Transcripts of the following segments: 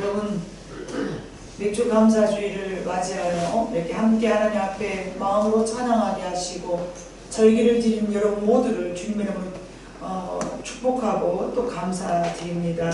여러분, 맥주 감사주의를 맞이하여 이렇게 함께 하나님 앞에 마음으로 찬양하게 하시고 절기를 드린 여러분 모두를 주님 이름으로 축복하고 또 감사드립니다.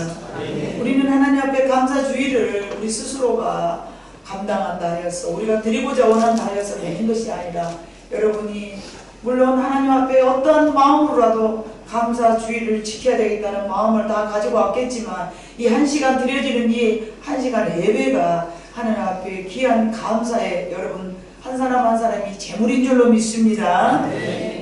우리는 하나님 앞에 감사주의를 우리 스스로가 감당한다 하여서, 우리가 드리고자 원한다 하여서 되는 것이 아니라, 여러분이 물론 하나님 앞에 어떤 마음으로라도 감사주의를 지켜야 되겠다는 마음을 다 가지고 왔겠지만, 이 한 시간 드려지는 이 한 시간 예배가 하나님 앞에 귀한 감사에 여러분 한 사람 한 사람이 제물인 줄로 믿습니다.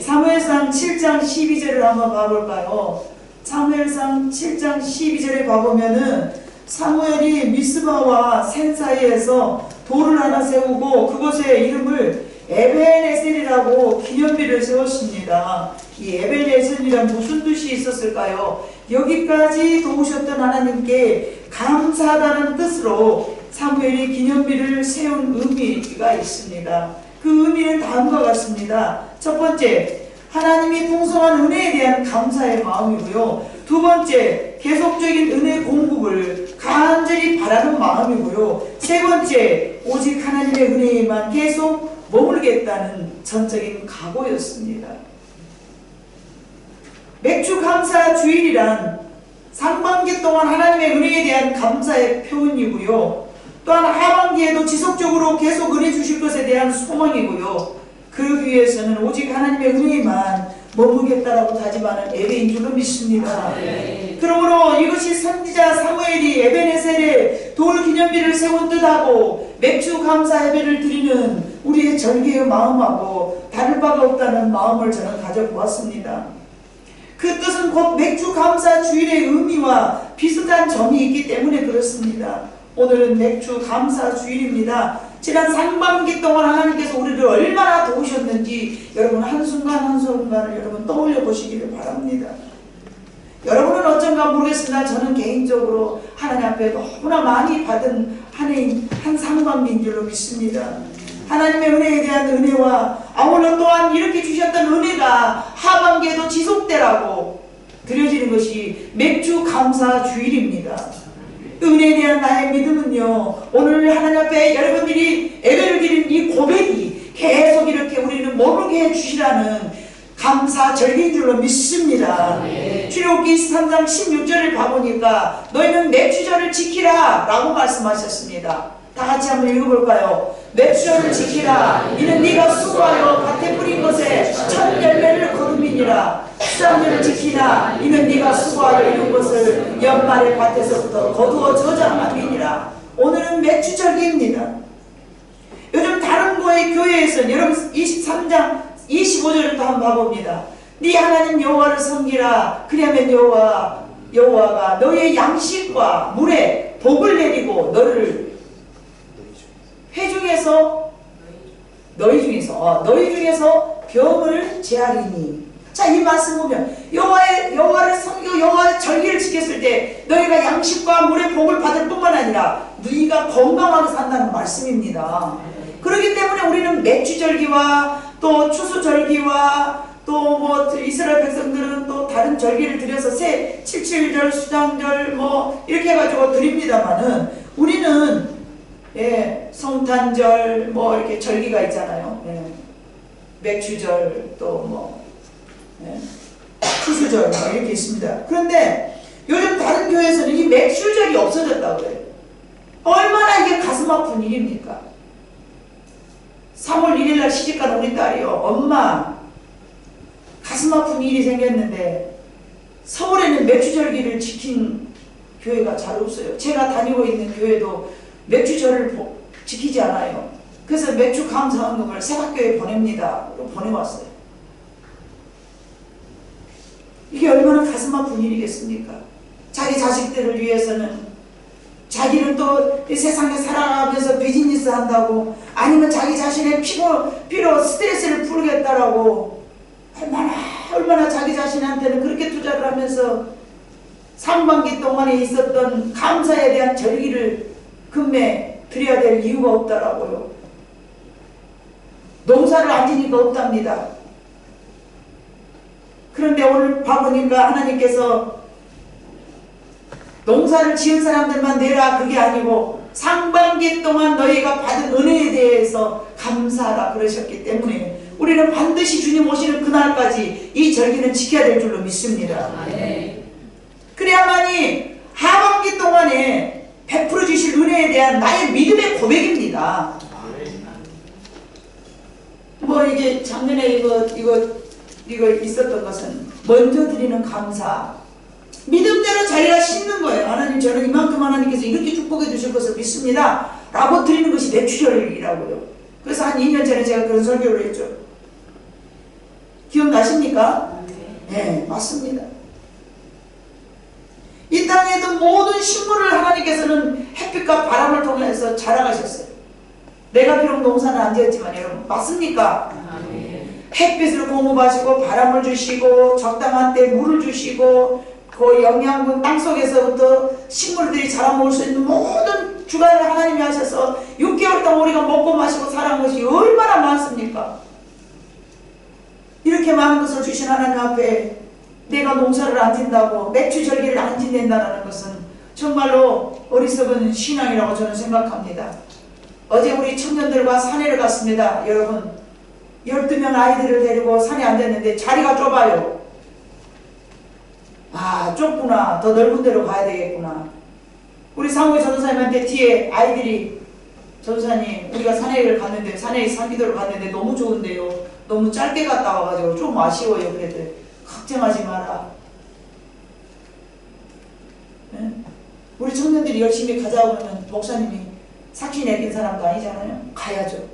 사무엘상 7장 12절을 한번 봐볼까요? 사무엘상 7장 12절에 봐보면은 사무엘이 미스바와 센 사이에서 돌을 하나 세우고 그곳에 이름을 에벤에셀이라고 기념비를 세웠습니다. 이 에벤에셀이란 무슨 뜻이 있었을까요? 여기까지 도우셨던 하나님께 감사하다는 뜻으로 사무엘이 기념비를 세운 의미가 있습니다. 그 의미는 다음과 같습니다. 첫 번째, 하나님이 풍성한 은혜에 대한 감사의 마음이고요. 두 번째, 계속적인 은혜 공급을 간절히 바라는 마음이고요. 세 번째, 오직 하나님의 은혜에만 계속 머물겠다는 전적인 각오였습니다. 맥주 감사 주일이란 상반기 동안 하나님의 은혜에 대한 감사의 표현이고요. 또한 하반기에도 지속적으로 계속 은혜 주실 것에 대한 소망이고요. 그러기 위해서는 오직 하나님의 은혜에만 머무르겠다라고 다짐하는 예배인 줄로 믿습니다. 그러므로 이것이 선지자 사무엘이 에벤에셀에 돌 기념비를 세운 뜻하고 맥주 감사 예배를 드리는 우리의 절기의 마음하고 다를 바가 없다는 마음을 저는 가져보았습니다. 그 뜻은 곧 맥주 감사 주일의 의미와 비슷한 점이 있기 때문에 그렇습니다. 오늘은 맥주 감사 주일입니다. 지난 상반기 동안 하나님께서 우리를 얼마나 도우셨는지 여러분 한순간 한순간을 여러분 떠올려 보시기를 바랍니다. 여러분은 어쩐가 모르겠으나 저는 개인적으로 하나님 앞에 너무나 많이 받은 한 해인 한 상반기인 줄로 믿습니다. 하나님의 은혜에 대한 은혜와 아울러 또한 이렇게 주셨던 은혜가 하반기에도 지속되라고 드려지는 것이 맥주 감사 주일입니다. 은혜에 대한 나의 믿음은요, 오늘 하나님 앞에 여러분들이 예배를 드리는 이 고백이 계속 이렇게 우리는 머물게 해주시라는 감사 절기인 줄로 믿습니다. 출애굽기 23장 16절을 봐보니까 너희는 맥주절을 지키라 라고 말씀하셨습니다. 다 같이 한번 읽어볼까요? 맥주절을 지키라. 이는 네가 수고하여 밭에 뿌린 것에 첫 열매를 거둠이니라. 수장절을 지키라. 이는 네가 수고하여 이룬 것을 연말의 밭에서부터 거두어 저장함이니라. 오늘은 맥주절기입니다. 요즘 다른 교회에서는 여러분 23장 25절을 또 한번 봐봅니다. 네 하나님 여호와를 섬기라. 그리하면 여호와가 너의 양식과 물에 복을 내리고 너를 너희 중에서 병을 제하리니. 자, 이 말씀 보면 여호와를 섬기고 여호와의 절기를 지켰을 때 너희가 양식과 물의 복을 받을 뿐만 아니라 너희가 건강하게 산다는 말씀입니다. 그렇기 때문에 우리는 맥주절기와 또 추수절기와 또 뭐 이스라엘 백성들은 또 다른 절기를 드려서 칠칠절, 수장절 뭐 이렇게 해가지고 드립니다만은 우리는 성탄절 뭐 이렇게 절기가 있잖아요. 맥주절 또 뭐 추수절 뭐 이렇게 있습니다. 그런데 요즘 다른 교회에서는 이 맥주절이 없어졌다고 그래요. 얼마나 이게 가슴 아픈 일입니까? 3월 1일날 시집간 우리 딸이요, 엄마 가슴 아픈 일이 생겼는데 서울에는 맥주절기를 지킨 교회가 잘 없어요. 제가 다니고 있는 교회도 맥주절을 지키지 않아요. 그래서 맥주 감사헌금을 세학교에 보냅니다. 보내왔어요. 이게 얼마나 가슴 아픈 일이겠습니까? 자기 자식들을 위해서는, 자기는 또 이 세상에 살아가면서 비즈니스 한다고, 아니면 자기 자신의 피로 스트레스를 풀겠다라고 얼마나 자기 자신한테는 그렇게 투자를 하면서 상반기 동안에 있었던 감사에 대한 절기를 금매 드려야 될 이유가 없다라고요. 농사를 안 지니까 없답니다. 그런데 오늘 봐보니까 하나님께서 농사를 지은 사람들만 내라 그게 아니고 상반기 동안 너희가 받은 은혜에 대해서 감사하라 그러셨기 때문에 우리는 반드시 주님 오시는 그날까지 이 절기는 지켜야 될 줄로 믿습니다. 그래야만이 하반기 동안에 베풀어 주실 은혜에 대한 나의 믿음의 고백입니다. 뭐 이게 작년에 이거 있었던 것은 먼저 드리는 감사, 믿음대로 자기가 심는 거예요. 하나님, 저는 이만큼 하나님께서 이렇게 축복해 주실 것을 믿습니다 라고 드리는 것이 내추럴이라고요. 그래서 한 2년 전에 제가 그런 설교를 했죠. 기억나십니까? 네, 맞습니다. 이 땅에도 모든 식물을 하나님께서는 햇빛과 바람을 통해서 자라가셨어요. 내가 비록 농사는 안 지었지만 여러분 맞습니까? 햇빛을 공급하시고 바람을 주시고 적당한 때 물을 주시고 그 영양분 땅속에서부터 식물들이 자라먹을 수 있는 모든 주관을 하나님이 하셔서 6개월 동안 우리가 먹고 마시고 살아온 것이 얼마나 많습니까? 이렇게 많은 것을 주신 하나님 앞에 내가 농사를 안 짓는다고 맥주 절기를 안 지낸다는 것은 정말로 어리석은 신앙이라고 저는 생각합니다. 어제 우리 청년들과 산에를 갔습니다. 여러분 12명 아이들을 데리고 산에 앉았는데 자리가 좁아요. 아, 좁구나. 더 넓은 데로 가야 되겠구나. 우리 상호의 전도사님한테 뒤에 아이들이 전도사님 우리가 산에를 갔는데 산에 산기도를 갔는데 너무 좋은데요. 너무 짧게 갔다 와가지고 좀 아쉬워요. 그랬더니 걱정하지 마라. 네? 우리 청년들이 열심히 가자고 하면 목사님이 사키 내긴 사람도 아니잖아요. 가야죠.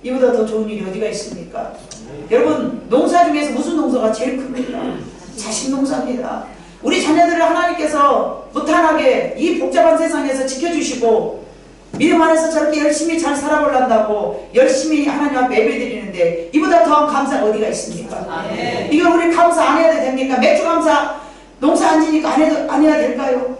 이보다 더 좋은 일이 어디가 있습니까? 여러분 농사 중에서 무슨 농사가 제일 큽니까? 자식 농사입니다. 우리 자녀들을 하나님께서 무탄하게 이 복잡한 세상에서 지켜주시고 믿음 안에서 저렇게 열심히 잘 살아보려고 열심히 하나님 앞에 예배드리는데 이보다 더한 감사가 어디가 있습니까? 이거 우리 감사 안 해야 됩니까? 맥주 감사 농사 안 지니까 안 해야 될까요?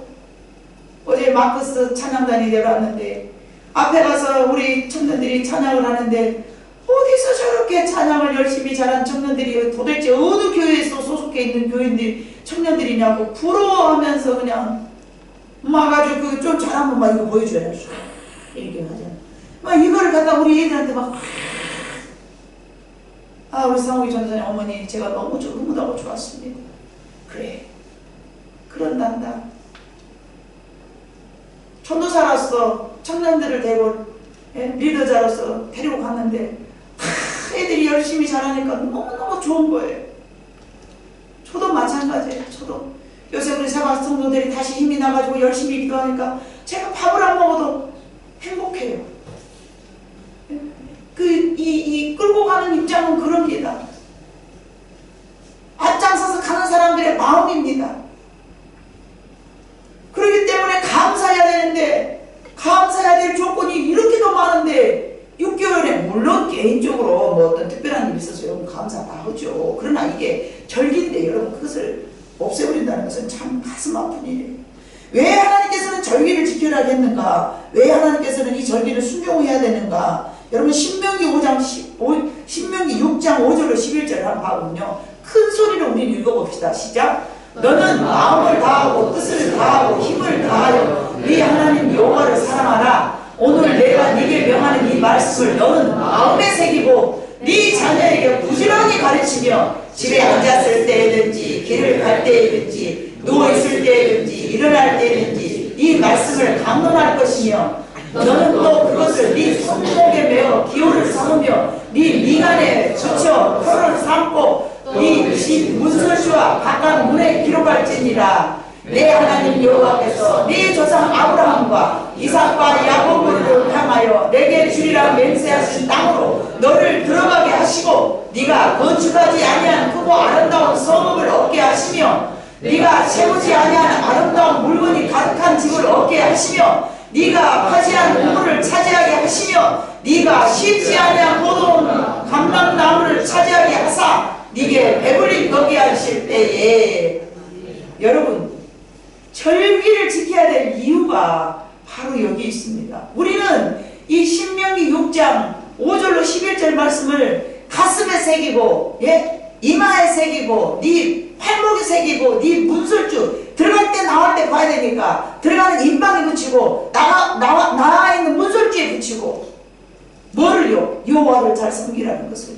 어제 마크스 찬양단이 내려왔는데 앞에 가서 우리 청년들이 찬양을 하는데 어디서 저렇게 찬양을 열심히 잘한 청년들이 도대체 어느 교회에서 소속해 있는 교인들이 청년들이냐고 부러워하면서 그냥 막 아주 그 좀 잘하면 막 이거 보여줘야 이렇게 하잖아. 막 이거를 갖다 우리 애들한테 막 아 우리 상욱이 전도사님 어머니 제가 너무너무 좋았습니다. 그래 그런단다. 전도사로서 청년들을 데리고 리더자로서 데리고 갔는데 애들이 열심히 잘하니까 너무너무 좋은 거예요. 저도 마찬가지예요. 저도 요새 우리 사가 성도들이 다시 힘이 나가지고 열심히 기도하니까 제가 밥을 안 먹어도 행복해요. 이 끌고 가는 입장은 그럽니다. 앞장서서 가는 사람들의 마음입니다. 그렇기 때문에 감사해야 되는데 감사해야 될 조건이 이렇게도 많은데 6개월에 물론 개인적으로 뭐 어떤 특별한 일이 있어서 여러분 감사 다 하죠. 그러나 이게 절기인데 여러분 그것을 없애버린다는 것은 참 가슴 아픈 일이에요. 왜 하나님께서는 절기를 지켜라 했는가? 왜 하나님께서는 이 절기를 순종해야 되는가? 여러분 신명기 6장 5절로 11절 한번 봐보면요. 큰 소리로 우리 읽어봅시다. 시작. 너는 마음을 다하고 뜻을 다하고 힘을 다하여 네 하나님 여호와를 사랑하라. 오늘 내가 네게 명하는 이 말씀을 너는 마음에 새기고 네 자녀에게 부지런히 가르치며 집에 앉았을 때든지 길을 갈 때든지 누워있을 때든지 일어날 때든지 이 말씀을 강론할 것이며 너는 또 그것을 네 손목에 메어 기호를 삼으며 네 미간에 붙여 표를 삼고 네 집 문설주와 바깥 문에 기록할지니라. 내 하나님 여호와께서 네 조상 아브라함과 이삭과 야곱을 향하여 내게 주리라 맹세하신 땅으로 너를 들어가게 하시고 네가 건축하지 아니한 크고 아름다운 성읍을 얻게 하시며 네가 채우지 아니한 아름다운 물건이 가득한 집을 얻게 하시며 네가 파지한 우물을 차지하게 하시며 네가 심지 아니한 모든 감람나무를 차지하게 하사 네게 배불리 먹게 하실 때에 여러분 절기를 지켜야 될 이유가 바로 여기 있습니다. 우리는 이 신명기 6장 5절로 11절 말씀을 가슴에 새기고 이마에 새기고 네 팔목에 새기고 네 문설주 들어갈 때 나올 때 봐야 되니까 들어가는 인방에 붙이고 나와 있는 문설주에 붙이고 뭐를요? 여호와를 잘 섬기라는 것을.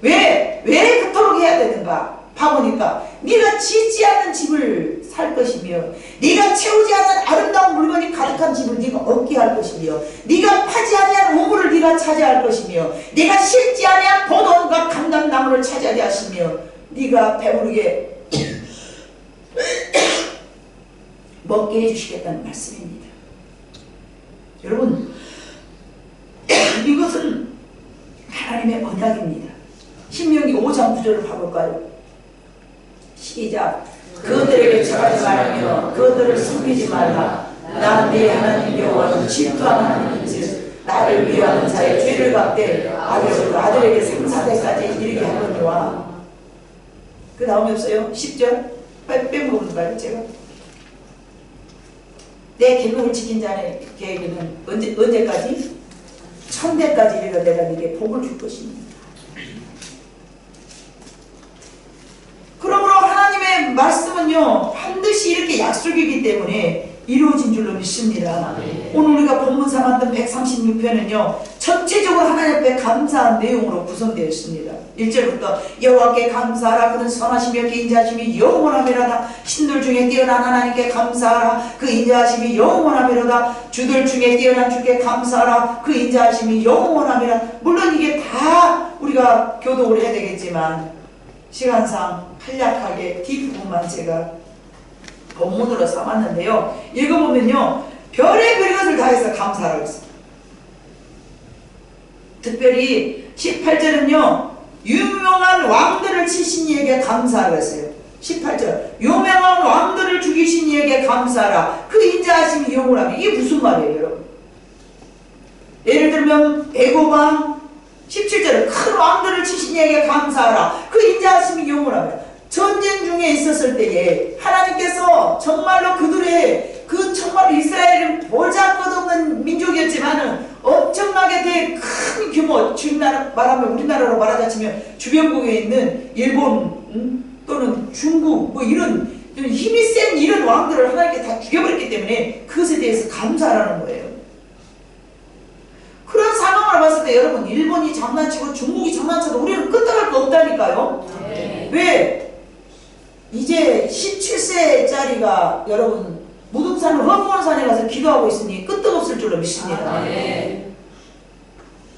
왜 그토록 해야 되는가? 봐보니까 네가 짓지 않은 집을 살 것이며 네가 채우지 않은 아름다운 물건이 가득한 집을 네가 얻게 할 것이며 네가 파지 아니한 우물을 네가 차지할 것이며 네가 심지 아니한 포도원과 감람나무를 차지하게 하시며 네가 배부르게 먹게 해주시겠다는 말씀입니다. 여러분, 이것은 하나님의 언약입니다. 신명기 5장 9절을 봐볼까요? 시작. 그들에게 절하지 말며 그들을 섬기지 말라. 나 네 하나님 여호와는 질투하는 하나님인즉 나를 미워하는 자의 죄를 갚되 아들에게 상사대까지 이르게 하거니와. 그 다음에 없어요? 10절 빨리 빼먹어볼까요? 제가 내 계명을 지킨 자의 계획에는 언제까지? 천대까지 이르러 내가 네게 복을 줄 것입니다. 그러므로 하나님의 말씀은요 반드시 이렇게 약속이기 때문에 이루어진 줄로 믿습니다. 오늘 우리가 본문사 만든 136편은요 전체적으로 하나님 앞에 감사한 내용으로 구성되어 있습니다. 1절부터 여호와께 감사하라. 그는 선하시며 그 인자하심이 영원하미로다. 신들 중에 뛰어난 하나님께 감사하라. 그 인자하심이 영원하미로다. 주들 중에 뛰어난 주께 감사하라. 그 인자하심이 영원하미로다. 물론 이게 다 우리가 교독을 해야 되겠지만 시간상 간략하게 뒷부분만 제가 본문으로 삼았는데요. 읽어보면요 별의 것을 다해서 감사하라고 했어요. 특별히 18절은요 유명한 왕들을 치신 이에게 감사하라고 했어요. 18절 유명한 왕들을 죽이신 이에게 감사하라. 그 인자하심이 영원하며. 이게 무슨 말이에요 여러분? 예를 들면 애고방 17절은 큰 왕들을 치신 이에게 감사하라. 그 인자하심이 영원하며. 전쟁 중에 있었을 때에 하나님께서 정말로 그들의 정말 이스라엘은 보잘것없는 민족이었지만은 엄청나게 큰 규모, 지금 말하면 우리나라로 말하자치면 주변국에 있는 일본 또는 중국 뭐 이런 힘이 센 이런 왕들을 하나님께 다 죽여버렸기 때문에 그것에 대해서 감사하라는 거예요. 그런 상황을 봤을 때 여러분 일본이 장난치고 중국이 장난쳐도 우리는 끄떡할 거 없다니까요. 네. 왜? 이제 17세짜리가 여러분 무등산 험원산에 가서 기도하고 있으니 끄떡없을 줄로 믿습니다. 네.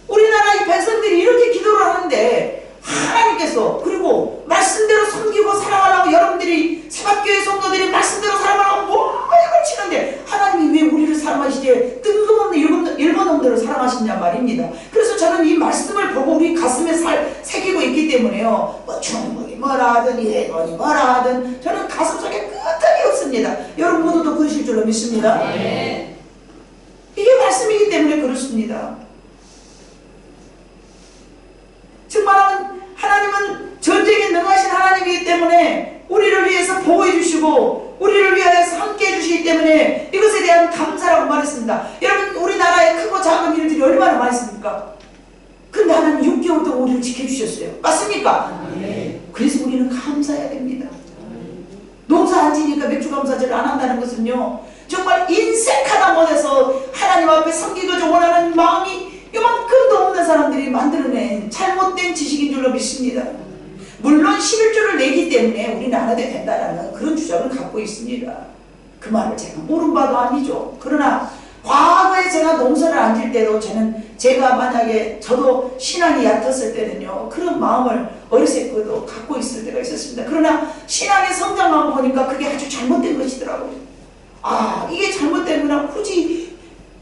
우리나라의 백성들이 이렇게 기도를 하는데 하나님께서 그리고 말씀대로 섬기고 사랑하라고 여러분들이 사박교회 성도들이 말씀대로 사랑하라고 모욕을 치는데 하나님이 왜 우리를 사랑하시지 뜬금없는 일본 놈들을 사랑하시냐 말입니다. 그래서 저는 이 말씀을 보고 우리 가슴에 새기고 있기 때문에요 뭐 중국이 뭐라 하든 일본이 뭐라 하든 저는 가슴속에 끄떡이 없습니다. 여러분 모두도 그러실 줄로 믿습니다. 네. 이게 말씀이기 때문에 그렇습니다. 정말 하나님은 전쟁에 능하신 하나님이기 때문에 우리를 위해서 보호해 주시고 우리를 위하여서 함께 해주시기 때문에 이것에 대한 감사라고 말했습니다. 여러분 우리나라에 크고 작은 일들이 얼마나 많습니까? 근데 하나님 6개월 동안 우리를 지켜주셨어요. 맞습니까? 네. 그래서 우리는 감사해야 됩니다. 농사 안 지니까 맥주감사절을 안 한다는 것은요 정말 인색하다 못해서 하나님 앞에 섬기고자 원하는 마음이 요만큼도 없는 사람들이 만들어낸 잘못된 지식인 줄로 믿습니다. 물론 11조를 내기 때문에 우리는 안 해도 된다는 그런 주장을 갖고 있습니다. 그 말을 제가 모른 바도 아니죠. 그러나 과거에 제가 농사를 안 질 때도 제가 만약에 저도 신앙이 얕았을 때는요 그런 마음을 어리석고도 갖고 있을 때가 있었습니다. 그러나 신앙의 성장만 보니까 그게 아주 잘못된 것이더라고요. 아 이게 잘못되구나. 굳이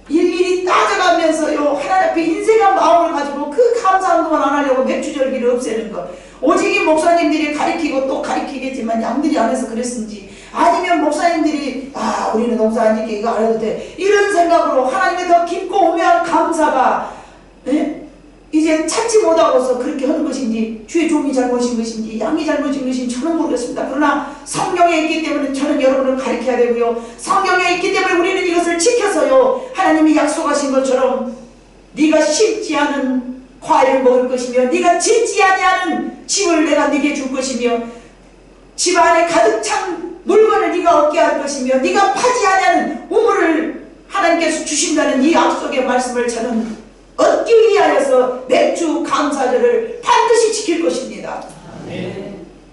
일일이 따져가면서요 하나님 앞에 인색한 마음을 가지고 그 감사한 것만 안 하려고 맥주절기를 없애는 것. 오직 이 목사님들이 가리키고 또 가리키겠지만 양들이 안 해서 그랬는지 아니면 목사님들이 우리는 농사 안 짓게 이거 안 해도 돼 이런 생각으로 하나님의 더 깊고 오묘한 감사가 이제 찾지 못하고서 그렇게 하는 것인지 주의 종이 잘못인 것인지 양이 잘못인 것인지 저는 모르겠습니다. 그러나 성경에 있기 때문에 저는 여러분을 가르쳐야 되고요 성경에 있기 때문에 우리는 이것을 지켜서요 하나님이 약속하신 것처럼 네가 심지 않은 과일을 먹을 것이며 네가 짓지 아니하는 집을 내가 네게 줄 것이며 집 안에 가득 찬 물건을 네가 얻게 할 것이며 네가 파지 아니하는 우물을 하나님께서 주신다는 이 약속의 말씀을 저는 얻기 위하여서 매주 감사절을 반드시 지킬 것입니다.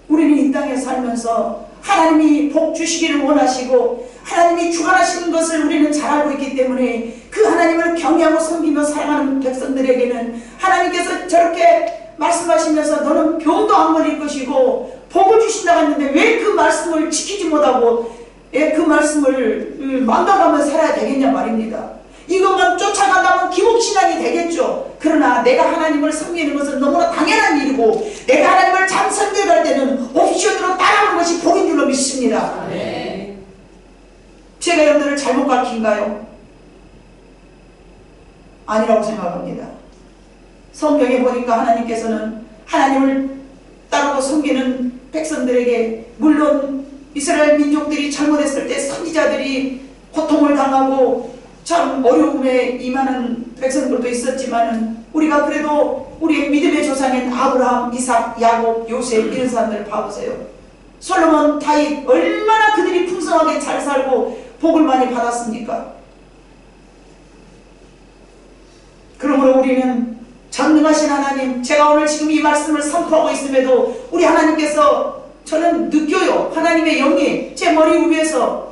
우리는 이 땅에 살면서 하나님이 복 주시기를 원하시고 하나님이 주관하시는 것을 우리는 잘 알고 있기 때문에 그 하나님을 경외하고 섬기며 사랑하는 백성들에게는 하나님께서 저렇게 말씀하시면서 너는 병도 안 걸릴 것이고 복을 주신다고 했는데 왜 그 말씀을 지키지 못하고 그 말씀을 망각하며 살아야 되겠냐 말입니다. 이것만 쫓아간다면 기복신앙이 되겠죠. 그러나 내가 하나님을 섬기는 것은 너무나 당연한 일이고 내가 하나님을 잘 섬겨갈 때는 옵션으로 따라하는 것이 복인 줄로 믿습니다. 제가 여러분들을 잘못 가르친가요? 아니라고 생각합니다. 성경에 보니까 하나님께서는 하나님을 따르고 섬기는 백성들에게 물론 이스라엘 민족들이 잘못했을 때 선지자들이 고통을 당하고 참 어려움에 임하는 백성들도 있었지만 우리가 그래도 우리의 믿음의 조상인 아브라함, 이삭, 야곱, 요셉 이런 사람들을 봐보세요. 솔로몬, 다윗 얼마나 그들이 풍성하게 잘 살고 복을 많이 받았습니까? 그러므로 우리는 전능하신 하나님, 제가 오늘 지금 이 말씀을 선포하고 있음에도 우리 하나님께서 저는 느껴요. 하나님의 영이 제 머리 위에서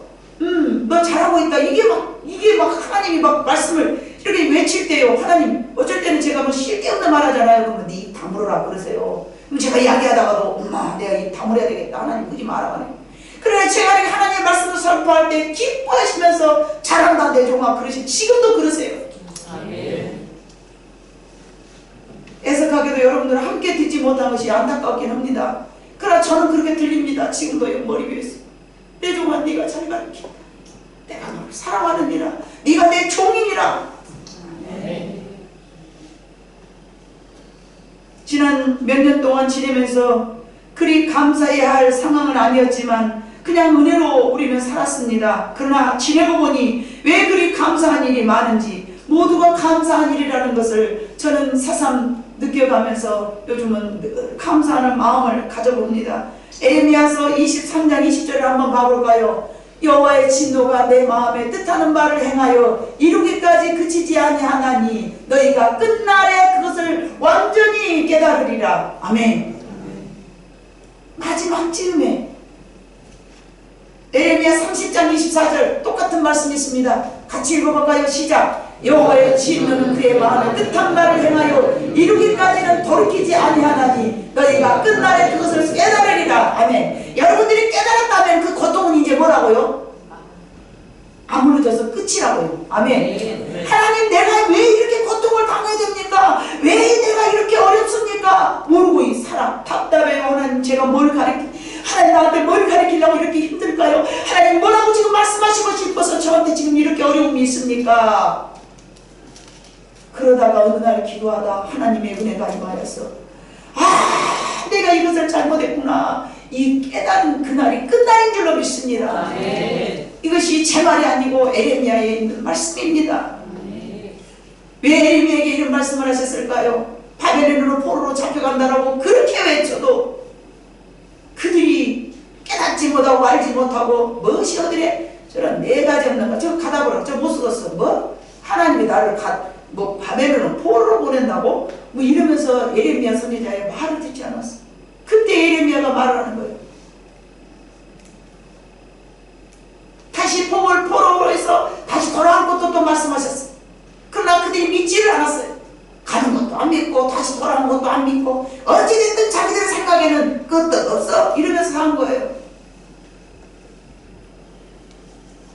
너 잘하고 있다. 이게 막 하나님이 막 말씀을 이렇게 외칠 때요. 하나님 어쩔 때는 제가 뭐 쓸데없는 말 하잖아요. 그러면 네 입 다물어라 그러세요. 그럼 제가 이야기하다가도 엄마 내가 입 다물어야 되겠다. 하나님 그러지 말아가네. 그러나 제가 하나님의 말씀을 선포할 때 기뻐하시면서 잘한다 내 종아 그러시 지금도 그러세요. 아멘. 애석하게도 여러분들 함께 듣지 못한 것이 안타깝긴 합니다. 그러나 저는 그렇게 들립니다. 지금도 머리 위에서 내 종아 네가 잘 가르친다. 내가 너를 사랑하느니라. 네가 내 종이니라. 지난 몇 년 동안 지내면서 그리 감사해야 할 상황은 아니었지만 그냥 은혜로 우리는 살았습니다. 그러나 지내고 보니 왜 그리 감사한 일이 많은지 모두가 감사한 일이라는 것을 저는 새삼 느껴가면서 요즘은 늘 감사하는 마음을 가져봅니다. 에레미야서 23장 20절을 한번 봐볼까요? 여호와의 진노가 내 마음에 뜻하는 바를 행하여 이루기까지 그치지 아니하나니 너희가 끝날에 그것을 완전히 깨달으리라. 아멘. 마지막 즈음에 에레미야 30장 24절 똑같은 말씀이 있습니다. 같이 읽어볼까요? 시작. 여호와의 진노는 그의 마음에 뜻한 바를 행하여 이루기까지는 돌이키지 아니하나니 너희가 끝날에 그것을 깨달으리라. 아멘. 여러분들이 깨달았다면 그 고통은 이제 뭐라고요? 아물어져서 끝이라고요. 아멘. 하나님 내가 왜 이렇게 고통을 당해야 됩니까? 왜 내가 이렇게 어렵습니까? 모르고 살아. 답답해요. 하나님 제가 하나님 나한테 뭘 가르치려고 이렇게 힘들까요? 하나님 뭐라고 지금 말씀하시고 싶어서 저한테 지금 이렇게 어려움이 있습니까? 그러다가 어느 날 기도하다 하나님의 은혜가 임하여서 내가 이것을 잘못했구나. 이 깨달은 그날이 끝날인 줄로 믿습니다. 이것이 제 말이 아니고 에레미야에 있는 말씀입니다. 왜 에레미야에게 이런 말씀을 하셨을까요? 바벨론으로 포로로 잡혀간다라고 그렇게 외쳐도 그들이 깨닫지 못하고 알지 못하고 무엇이 어디래 저런 네 가지 없는 거 저 가다 보라 저 못 쓰겠어 뭐 하나님이 나를 바벨론으로 포로로 보낸다고 뭐 이러면서 에레미야 선지자의 말을 듣지 않았어. 그때 에레미야가 말을 하는 거예요. 다시 포로에서 다시 돌아올 것도 또 말씀하셨어. 그러나 그들이 믿지를 않았어요. 가는 것도 안 믿고 다시 돌아오는 것도 안 믿고 어찌됐든 자기들 생각에는 그것도 없어 이러면서 한 거예요.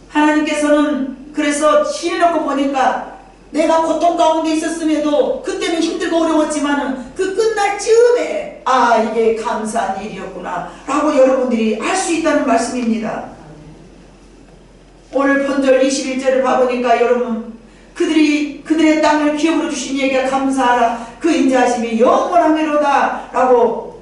하나님께서는 그래서 지내놓고 보니까 내가 고통 가운데 있었음에도 그때는 힘들고 어려웠지만은 그 끝날 즈음에 이게 감사한 일이었구나 라고 여러분들이 알 수 있다는 말씀입니다. 오늘 본절 21절을 봐보니까 여러분 그들의 땅을 기업으로 주신 이에게 감사하라. 그 인자하심이 영원하미로다 라고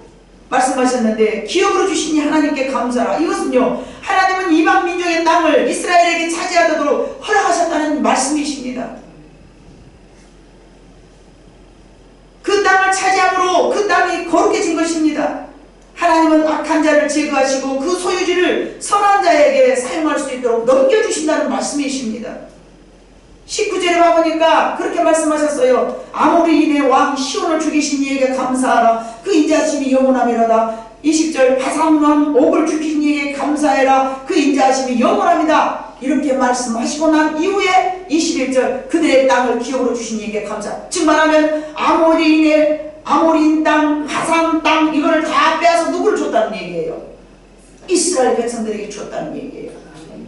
말씀하셨는데 기업으로 주신 이 하나님께 감사하라. 이것은요 하나님은 이방 민족의 땅을 이스라엘에게 차지하도록 허락하셨다는 말씀이십니다. 그 땅을 차지함으로 그 땅이 거룩해진 것입니다. 하나님은 악한 자를 제거하시고 그 소유지를 선한 자에게 사용할 수 있도록 넘겨주신다는 말씀이십니다. 19절에 가보니까 그렇게 말씀하셨어요. 아모리인의 왕 시온을 죽이신 이에게 감사하라. 그 인자하심이 영원함이로다. 20절 바산왕 옥을 죽이신 이에게 감사해라. 그 인자하심이 영원합니다. 이렇게 말씀하시고 난 이후에 21절 그들의 땅을 기업으로 주신 이에게 감사. 즉 말하면 아모리인 땅, 바산 땅 이거를 다 빼앗아 누구를 줬다는 얘기예요? 이스라엘 백성들에게 줬다는 얘기예요.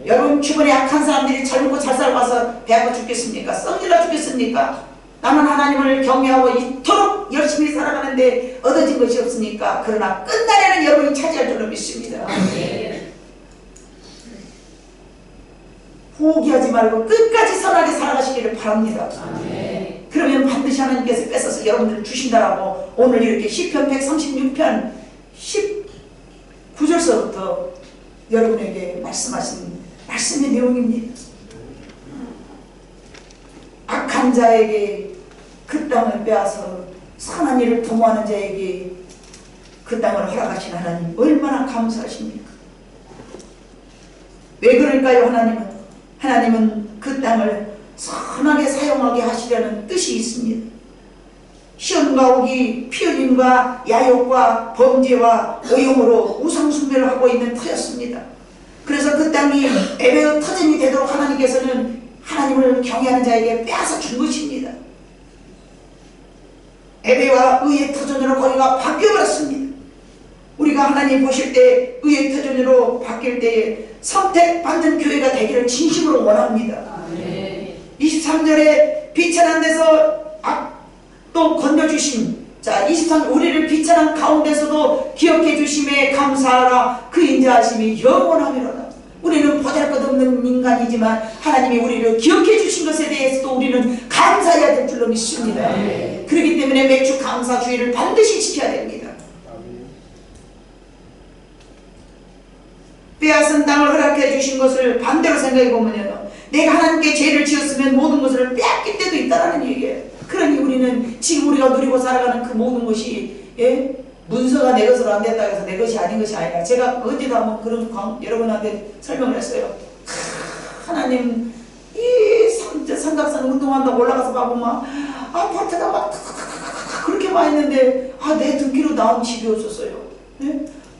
여러분 주변에 악한 사람들이 잘 먹고 잘 살아서 배아파 죽겠습니까? 썩질러 죽겠습니까? 나는 하나님을 경외하고 이토록 열심히 살아가는데 얻어진 것이 없으니까. 그러나 끝날에는 여러분이 차지할 줄로 믿습니다. 포기하지 말고 끝까지 선하게 살아가시기를 바랍니다. 그러면 반드시 하나님께서 뺏어서 여러분들을 주신다라고 오늘 이렇게 시편 136편 19절서부터 여러분에게 말씀하신 말씀의 내용입니다. 악한 자에게 그 땅을 빼앗아 선한 일을 도모하는 자에게 그 땅을 허락하신 하나님 얼마나 감사하십니까? 왜 그럴까요? 하나님은 그 땅을 선하게 사용하게 하시려는 뜻이 있습니다. 시온과 옥이 피 흘림과 야욕과 범죄와 오용으로 우상숭배를 하고 있는 터였습니다. 그래서 그 땅이 에베의 터전이 되도록 하나님께서는 하나님을 경외하는 자에게 빼앗아 준 것입니다. 에베와 의의 터전으로 거기가 바뀌어버렸습니다. 우리가 하나님 보실 때 의의 터전으로 바뀔 때에 선택받는 교회가 되기를 진심으로 원합니다. 23절에 비천한 데서 또 건져주신 23절 우리를 비천한 가운데서도 기억해 주심에 감사하라. 그 인자하심이 영원하미로다. 우리는 보잘것없는 인간이지만 하나님이 우리를 기억해 주신 것에 대해서도 우리는 감사해야 될 줄로 믿습니다. 그렇기 때문에 매주 감사주의를 반드시 지켜야 됩니다. 빼앗은 땅을 허락해 주신 것을 반대로 생각해 보면요, 내가 하나님께 죄를 지었으면 모든 것을 빼앗길 때도 있다라는 얘기예요. 그러니 우리는 지금 우리가 누리고 살아가는 그 모든 것이 문서가 내 것으로 안 됐다고 해서 내 것이 아닌 것이 아니라, 제가 언제도 한번 그런 여러분한테 설명을 했어요. 하나님 이 삼각산 운동한다고 올라가서 봐보면 아파트가 막 그렇게 많이 있는데 내 등기로 나온 집이 없었어요.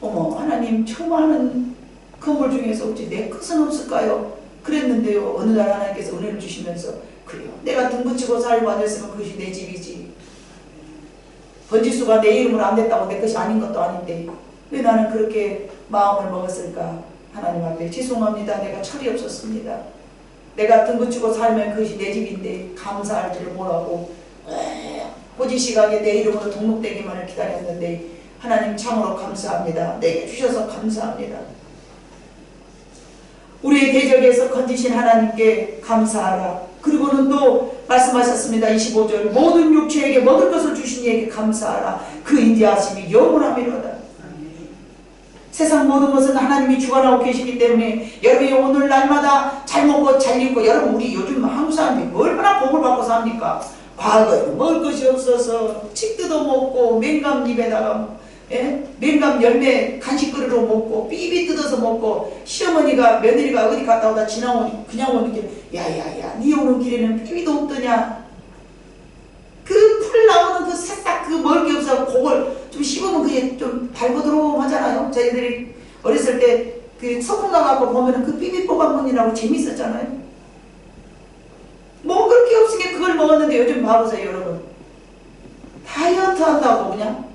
어머 하나님 저 많은 건물 중에서 어찌 내 것은 없을까요? 그랬는데요, 어느 날 하나님께서 은혜를 주시면서 그래요, 내가 등 붙이고 살고 앉았으면 그것이 내 집이지, 번지수가 내 이름으로 안 됐다고 내 것이 아닌 것도 아닌데 왜 나는 그렇게 마음을 먹었을까? 하나님 앞에 죄송합니다. 내가 철이 없었습니다. 내가 등 붙이고 살면 그것이 내 집인데 감사할 줄 모르고 호지 시각에 내 이름으로 등록되기만을 기다렸는데 하나님 참으로 감사합니다. 내게 주셔서 감사합니다. 우리의 대적에서 건지신 하나님께 감사하라. 그리고는 또 말씀하셨습니다. 25절 모든 육체에게 먹을 것을 주신 이에게 감사하라. 그 인자하심이 영원하미로다. 세상 모든 것은 하나님이 주관하고 계시기 때문에 여러분이 오늘 날마다 잘 먹고 잘 입고, 여러분 우리 요즘 한국 사람들이 얼마나 복을 받고 삽니까? 과거에는 먹을 것이 없어서 칡 뜯어 먹고 맹감 입에다가 맹감 열매 간식거리로 먹고 삐삐 뜯어서 먹고, 시어머니가 며느리가 어디 갔다 오다 지나오니 그냥 오는 게 야야야 니 오는 길에는 삐삐도 없더냐, 그 풀 나오는 그 새싹 그 먹을 게 없어 그걸 좀 씹으면 그게 좀 달고드름 하잖아요. 저희들이 어렸을 때 그 소풍 가갖고 보면은 그 삐삐 뽑아먹느라고 재밌었잖아요. 먹을 게 없으니까 그걸 먹었는데 요즘 봐보세요 여러분, 다이어트 한다고 그냥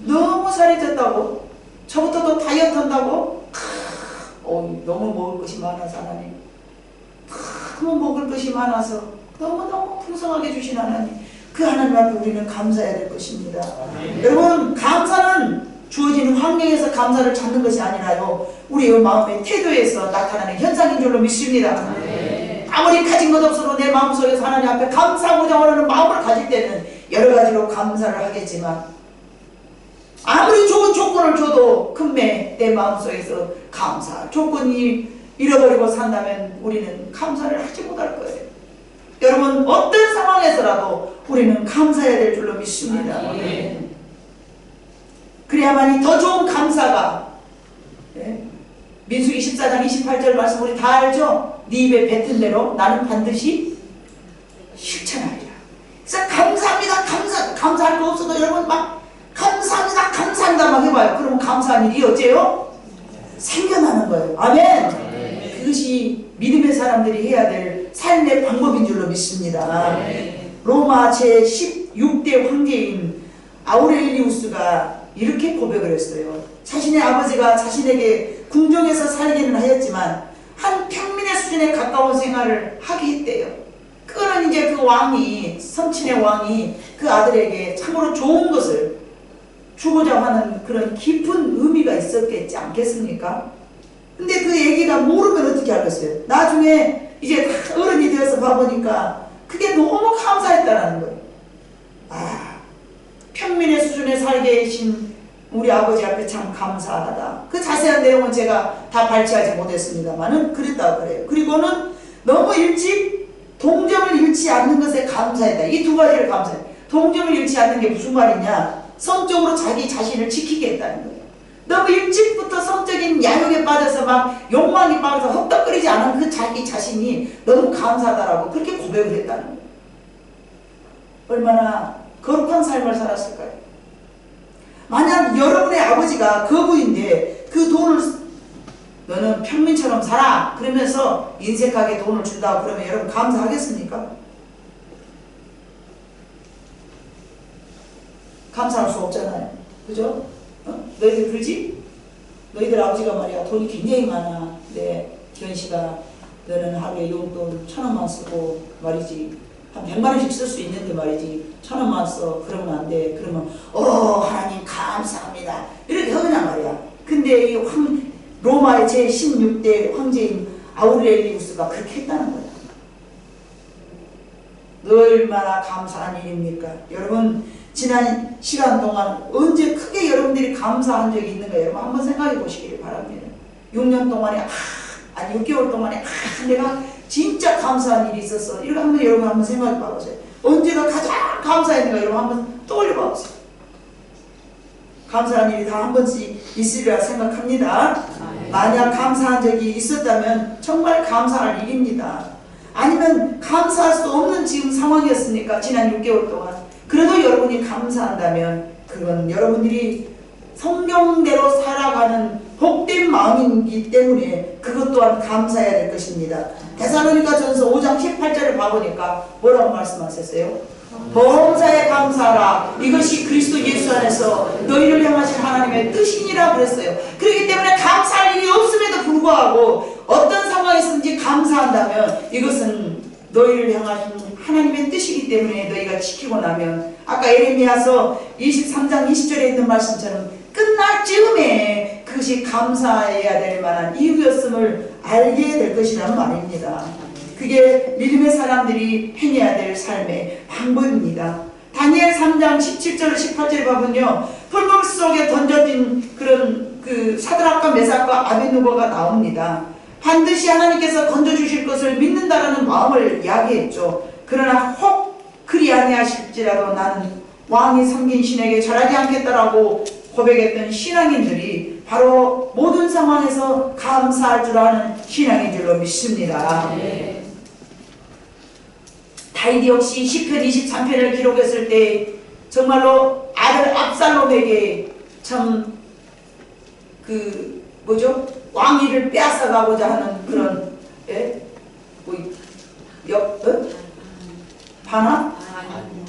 너무 살이 쪘다고, 저부터 또 다이어트 한다고, 너무 먹을 것이 많아서 하나님, 너무 먹을 것이 많아서 너무너무 풍성하게 주신 하나님, 그 하나님 앞에 우리는 감사해야 될 것입니다. 여러분 감사는 주어지는 환경에서 감사를 찾는 것이 아니라요, 우리의 마음의 태도에서 나타나는 현상인 줄로 믿습니다. 아무리 가진 것 없어도 내 마음속에서 하나님 앞에 감사하고자 하는 마음을 가질 때는 여러 가지로 감사를 하겠지만, 아무리 좋은 조건을 줘도 금매 내 마음속에서 감사 조건이 잃어버리고 산다면 우리는 감사를 하지 못할 거예요. 여러분 어떤 상황에서라도 우리는 감사해야 될 줄로 믿습니다. 그래야만이 더 좋은 감사가, 예? 민수기 14장 28절 말씀 우리 다 알죠? 네 입에 뱉은 대로 나는 반드시 실천하리라. 그래서 감사합니다, 감사할 거 없어도 여러분 막 감사합니다, 감사합니다 막 해봐요. 그러면 감사한 일이 어째요? 생겨나는 거예요. 아멘. 그것이 믿음의 사람들이 해야 될 삶의 방법인 줄로 믿습니다. 로마 제16대 황제인 아우렐리우스가 이렇게 고백을 했어요. 자신의 아버지가 자신에게 궁정에서 살기는 하였지만 한 평민의 수준에 가까운 생활을 하게 했대요. 그거는 이제 그 왕이, 성친의 왕이 그 아들에게 참으로 좋은 것을 주고자 하는 그런 깊은 의미가 있었겠지 않겠습니까? 근데 그 얘기가 모르면 어떻게 하겠어요? 나중에 이제 다 어른이 되어서 봐보니까 그게 너무 감사했다는 거예요. 아, 평민의 수준에 살게 계신 우리 아버지 앞에 참 감사하다. 그 자세한 내용은 제가 다 발췌하지 못했습니다만은 그랬다고 그래요. 그리고는 너무 일찍 동정을 잃지 않는 것에 감사했다. 이 두 가지를 감사해. 동정을 잃지 않는 게 무슨 말이냐? 성적으로 자기 자신을 지키게 했다는 거예요. 너무 일찍부터 성적인 야욕에 빠져서 막 욕망이 빠져서 헛떡거리지 않은 그 자기 자신이 너무 감사하다라고 그렇게 고백을 했다는 거예요. 얼마나 거룩한 삶을 살았을까요? 만약 여러분의 아버지가 거부인데 그 돈을 너는 평민처럼 살아 그러면서 인색하게 돈을 준다고 그러면 여러분 감사하겠습니까? 감사할 수 없잖아요. 그죠? 너희들 그러지? 너희들 아버지가 말이야 돈이 굉장히 많아. 네, 견씨가 너는 하루에 용돈 1,000원만 쓰고 말이지 한 100만원씩 쓸 수 있는데 말이지 1,000원만 써. 그러면 안 돼. 그러면 하나님 감사합니다 이렇게 하느냐 말이야. 근데 이 로마의 제16대 황제인 아우렐리우스가 그렇게 했다는 거야. 얼마나 감사한 일입니까? 여러분 지난 시간 동안 언제 크게 여러분들이 감사한 적이 있는가 여러분 한번 생각해 보시길 바랍니다. 6년 동안에 아니 6개월 동안에 내가 진짜 감사한 일이 있었어. 이렇게 한번 여러분 한번 생각해 봐보세요. 언제가 가장 감사했는가 여러분 한번 떠올려 봐보세요. 감사한 일이 다 한 번씩 있으리라 생각합니다. 만약 감사한 적이 있었다면 정말 감사할 일입니다. 아니면 감사할 수 없는 지금 상황이었으니까 지난 6개월 동안 그래도 여러분이 감사한다면 그건 여러분들이 성경대로 살아가는 복된 마음이기 때문에 그것 또한 감사해야 될 것입니다. 데살로니가전서 5장 18절을 봐보니까 뭐라고 말씀하셨어요? 범사에 감사하라. 이것이 그리스도 예수 안에서 너희를 향하신 하나님의 뜻이니라 그랬어요. 그렇기 때문에 감사할 일이 없음에도 불구하고 어떤 상황에서든지 감사한다면 이것은 너희를 향하신 하나님의 뜻이기 때문에 너희가 지키고 나면 아까 에레미야서 23장 20절에 있는 말씀처럼 끝날 즈음에 그것이 감사해야 될 만한 이유였음을 알게 될 것이라는 말입니다. 그게 믿음의 사람들이 행해야 될 삶의 방법입니다. 다니엘 3장 17절 18절에 보면요 풀물 속에 던져진 그런 그 사드락과 메삭과 아벳느고가 나옵니다. 반드시 하나님께서 건져주실 것을 믿는다라는 마음을 이야기했죠. 그러나 혹 그리 아니하실지라도 나는 왕이 섬긴 신에게 절하지 않겠다라고 고백했던 신앙인들이 바로 모든 상황에서 감사할 줄 아는 신앙인 줄로 믿습니다. 네. 다윗 역시 시편 23편을 기록했을 때 정말로 아들 압살롬에게 참 왕위를 빼앗아가고자 하는 그런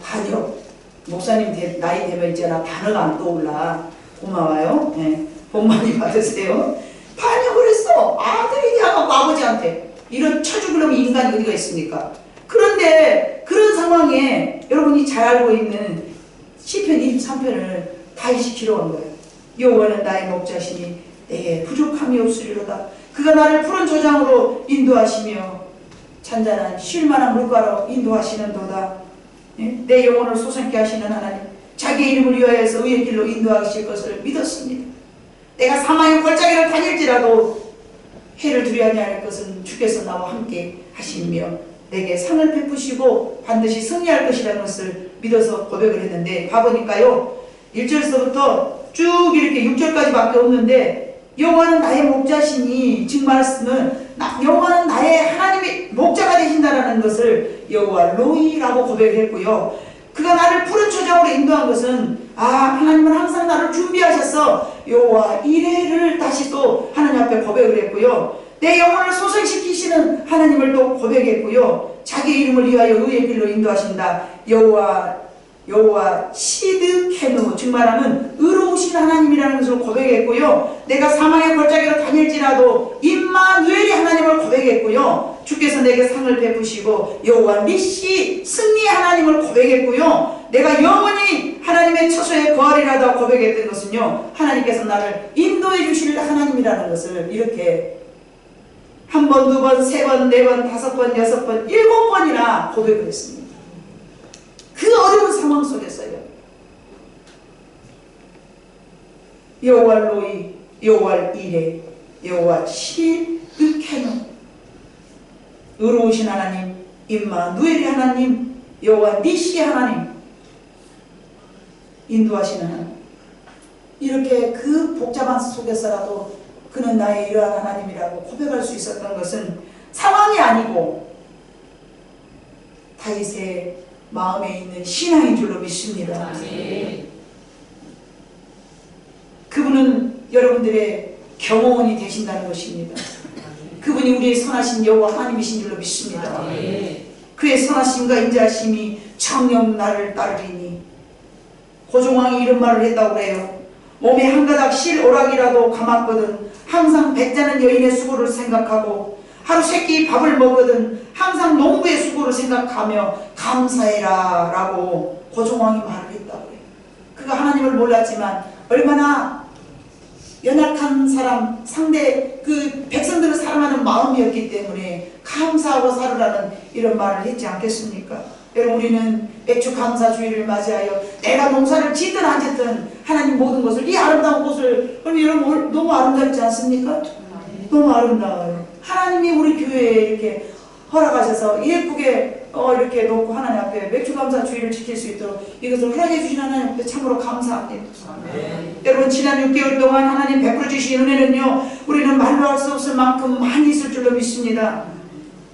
반역. 목사님 나이 되면 있잖아 단어가 안 떠올라. 고마워요. 네. 복 많이 받으세요. 반역을 했어. 아들이 향하고 아버지한테. 이런 쳐죽으려면 인간이 어디가 있습니까? 그런데 그런 상황에 여러분이 잘 알고 있는 시편 23편을 다윗이 기록한 거예요. 여호와는 나의 목자시니 내게 부족함이 없으리로다. 그가 나를 푸른 조장으로 인도하시며 잔잔한 쉴만한 물가로 인도하시는도다. 내 영혼을 솟아있게 하시는 하나님, 자기 이름을 위하여서 의의 길로 인도하실 것을 믿었습니다. 내가 사망의 골짜기를 다닐지라도 해를 두려워하지 않을 것은 주께서 나와 함께 하시며 내게 상을 베푸시고 반드시 승리할 것이라는 것을 믿어서 고백을 했는데 봐보니까요 1절에서부터 쭉 이렇게 6절까지밖에 없는데 여호와는 나의 목자시니 즉 말씀은 여호와는 나의 하나님의 목자가 되신다라는 것을 여호와 로이라고 고백했고요. 그가 나를 푸른 초장으로 인도한 것은 하나님은 항상 나를 준비하셔서 여호와 이레를 다시 또 하나님 앞에 고백을 했고요. 내 영혼을 소생시키시는 하나님을 또 고백했고요. 자기 이름을 위하여 의의 길로 인도하신다. 여호와 시드케누 즉 말하면 의로우신 하나님이라는 것을 고백했고요. 내가 사망의 골짜기로 다닐지라도 임마누엘이 하나님을 고백했고요. 주께서 내게 상을 베푸시고 여호와 니시 승리의 하나님을 고백했고요. 내가 영원히 하나님의 처소에 거하리라도 고백했던 것은요, 하나님께서 나를 인도해 주실 하나님이라는 것을 이렇게 한 번, 두 번, 세 번, 네 번, 다섯 번, 여섯 번, 일곱 번이나 고백을 했습니다. 그 어려운 상황 속에서요. 여호와 로이, 여호와 이레, 여호와 시드케누 의로우신 하나님, 임마누엘의 하나님, 여호와 니시 하나님, 인도하시는 하나님. 이렇게 그 복잡한 속에서라도 그는 나의 이러한 하나님이라고 고백할 수 있었던 것은 상황이 아니고 다윗의 마음에 있는 신앙인 줄로 믿습니다. 그분은 여러분들의 경호원이 되신다는 것입니다. 그분이 우리의 선하신 여호와 하나님이신 줄로 믿습니다. 그의 선하심과 인자하심이 정녕 나를 따르리니. 고종왕이 이런 말을 했다고 그래요. 몸에 한 가닥 실 오락이라도 감았거든 항상 배짜는 여인의 수고를 생각하고 하루 세끼 밥을 먹거든 항상 농부의 수고를 생각하며 감사해라 라고 고종왕이 말을 했다고 해요. 그가 하나님을 몰랐지만 얼마나 연약한 사람, 상대 그 백성들을 사랑하는 마음이었기 때문에 감사하고 살으라는 이런 말을 했지 않겠습니까? 여러분, 우리는 맥주 감사주의를 맞이하여 내가 농사를 짓든 안 짓든 하나님 모든 것을, 이 아름다운 곳을, 그럼 여러분 너무 아름답지 않습니까? 너무 아름다워요. 하나님이 우리 교회에 이렇게 허락하셔서 예쁘게 이렇게 놓고 하나님 앞에 맥주 감사주의를 지킬 수 있도록 이것을 허락해 주신 하나님 앞에 참으로 감사합니다. 여러분, 지난 6개월 동안 하나님 베풀어 주신 은혜는요, 우리는 말로 할 수 없을 만큼 많이 있을 줄로 믿습니다.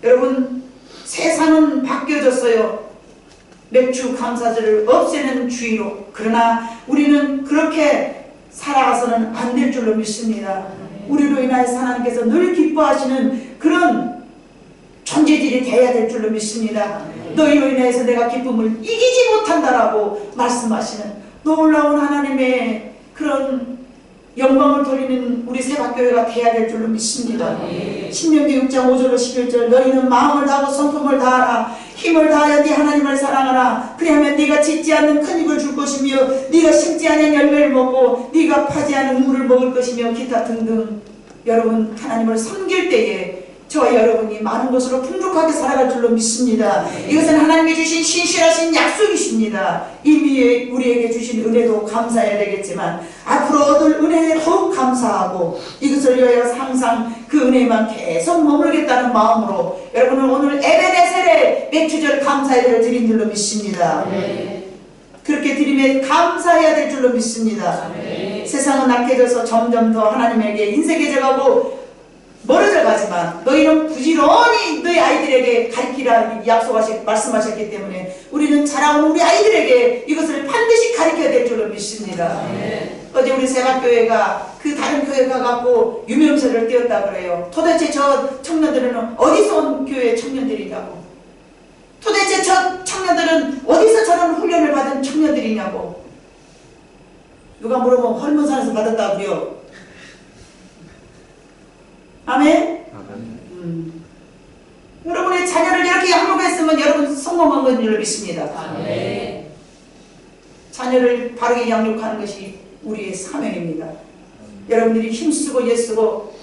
여러분, 세상은 바뀌어졌어요. 맥주 감사절을 없애는 주의로. 그러나 우리는 그렇게 살아가서는 안 될 줄로 믿습니다. 우리로 인하여서 하나님께서 늘 기뻐하시는 그런 존재들이 되어야 될 줄로 믿습니다. 너희로 인해서 내가 기쁨을 이기지 못한다라고 말씀하시는 놀라운 하나님의 그런 영광을 돌리는 우리 새박교회가 되어야 될 줄로 믿습니다. 신명기 6장 5절로 11절 너희는 마음을 다하고 성품을 다하라. 힘을 다하여 네 하나님을 사랑하라. 그리하면 네가 짓지 않는 큰 입을 줄 것이며 네가 심지 않은 열매를 먹고 네가 파지 않은 물을 먹을 것이며 기타 등등. 여러분, 하나님을 섬길 때에 저와 여러분이 많은 것으로 풍족하게 살아갈 줄로 믿습니다. 이것은 하나님이 주신 신실하신 약속이십니다. 이미 우리에게 주신 은혜도 감사해야 되겠지만 앞으로 얻을 은혜에 더욱 감사하고 이것을 위하여 항상 그 은혜만 계속 머물겠다는 마음으로 여러분은 오늘 에베네셀의 맥주절 감사예배를 드린 줄로 믿습니다. 그렇게 드림에 감사해야 될 줄로 믿습니다. 세상은 악해져서 점점 더 하나님에게 인색해져가고 멀어져 가지만 너희는 부지런히 너희 아이들에게 가르치라 말씀하셨기 때문에 우리는 자라온 우리 아이들에게 이것을 반드시 가르쳐야 될 줄로 믿습니다. 어제 우리 새박교회가 그 다른 교회 가갖고 유명세를 띄웠다 그래요. 도대체 저 청년들은 어디서 온 교회 청년들이냐고. 도대체 저 청년들은 어디서 저런 훈련을 받은 청년들이냐고. 누가 물어보면 헐문산에서 받았다고요. 아멘? 여러분의 자녀를 이렇게 양육했으면 여러분 성공한 건 줄로 믿습니다. 아멘. 자녀를 바르게 양육하는 것이 우리의 사명입니다. 여러분들이 힘쓰고 애쓰고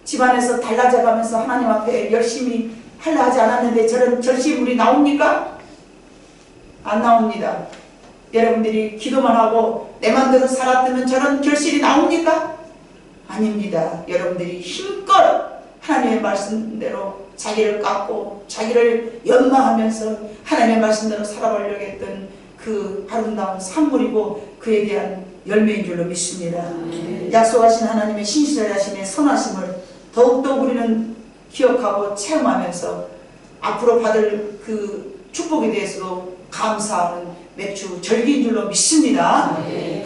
집안에서 달라져가면서 하나님 앞에 열심히 하려 하지 않았는데 저런 결실물이 나옵니까? 안 나옵니다. 여러분들이 기도만 하고 내 맘대로 살았다면 저런 결실이 나옵니까? 아닙니다. 여러분들이 힘껏 하나님의 말씀대로 자기를 깎고 자기를 연마하면서 하나님의 말씀대로 살아보려고 했던 그 아름다운 산물이고 그에 대한 열매인 줄로 믿습니다. 약속하신 하나님의 신실하심의 선하심을 더욱더 우리는 기억하고 체험하면서 앞으로 받을 그 축복에 대해서도 감사하는 맥주 절기인 줄로 믿습니다.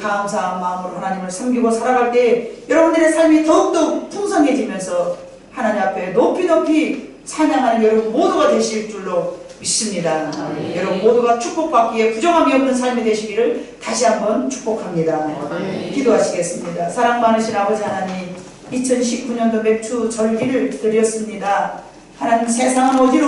감사한 마음으로 하나님을 섬기고 살아갈 때 여러분들의 삶이 더욱더 풍성해지면서 하나님 앞에 높이 찬양하는 여러분 모두가 되실 줄로 믿습니다. 여러분 모두가 축복받기에 부정함이 없는 삶이 되시기를 다시 한번 축복합니다. 기도하시겠습니다. 사랑 많으신 아버지 하나님, 2019년도 맥주 절기를 드렸습니다. 하나님, 세상은 어지러워